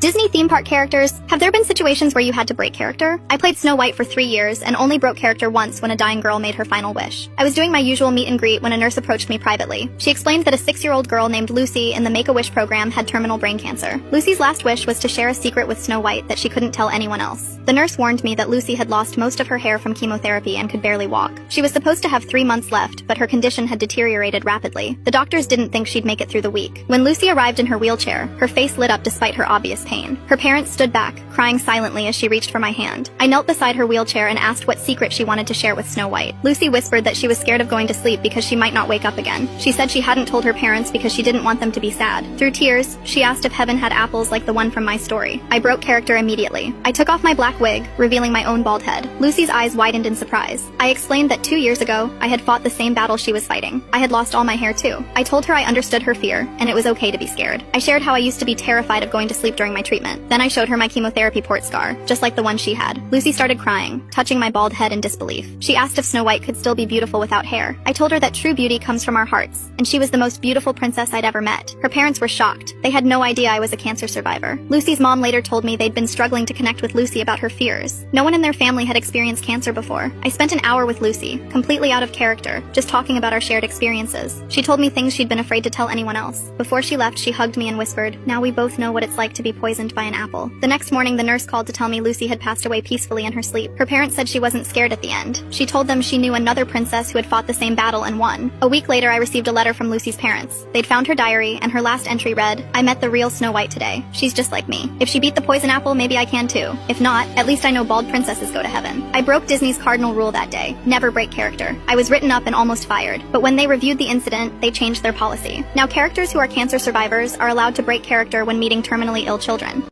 Disney theme park characters, have there been situations where you had to break character? I played Snow White for 3 years and only broke character once when a dying girl made her final wish. I was doing my usual meet and greet when a nurse approached me privately. She explained that a 6-year-old girl named Lucy in the Make-A-Wish program had terminal brain cancer. Lucy's last wish was to share a secret with Snow White that she couldn't tell anyone else. The nurse warned me that Lucy had lost most of her hair from chemotherapy and could barely walk. She was supposed to have 3 months left, but her condition had deteriorated rapidly. The doctors didn't think she'd make it through the week. When Lucy arrived in her wheelchair, her face lit up despite her obvious pain. Her parents stood back, crying silently as she reached for my hand. I knelt beside her wheelchair and asked what secret she wanted to share with Snow White. Lucy whispered that she was scared of going to sleep because she might not wake up again. She said she hadn't told her parents because she didn't want them to be sad. Through tears, she asked if heaven had apples like the one from my story. I broke character immediately. I took off my black wig, revealing my own bald head. Lucy's eyes widened in surprise. I explained that 2 years ago, I had fought the same battle she was fighting. I had lost all my hair too. I told her I understood her fear, and it was okay to be scared. I shared how I used to be terrified of going to sleep during my treatment. Then I showed her my chemotherapy port scar, just like the one she had. Lucy started crying, touching my bald head in disbelief. She asked if Snow White could still be beautiful without hair. I told her that true beauty comes from our hearts, and she was the most beautiful princess I'd ever met. Her parents were shocked. They had no idea I was a cancer survivor. Lucy's mom later told me they'd been struggling to connect with Lucy about her fears. No one in their family had experienced cancer before. I spent an hour with Lucy, completely out of character, just talking about our shared experiences. She told me things she'd been afraid to tell anyone else. Before she left, she hugged me and whispered, "Now we both know what it's like to be poisoned by an apple." The next morning, the nurse called to tell me Lucy had passed away peacefully in her sleep. Her parents said she wasn't scared at the end. She told them she knew another princess who had fought the same battle and won. A week later, I received a letter from Lucy's parents. They'd found her diary, and her last entry read, "I met the real Snow White today. She's just like me. If she beat the poison apple, maybe I can too. If not, at least I know bald princesses go to heaven." I broke Disney's cardinal rule that day: never break character. I was written up and almost fired, but when they reviewed the incident, they changed their policy. Now characters who are cancer survivors are allowed to break character when meeting terminally ill children.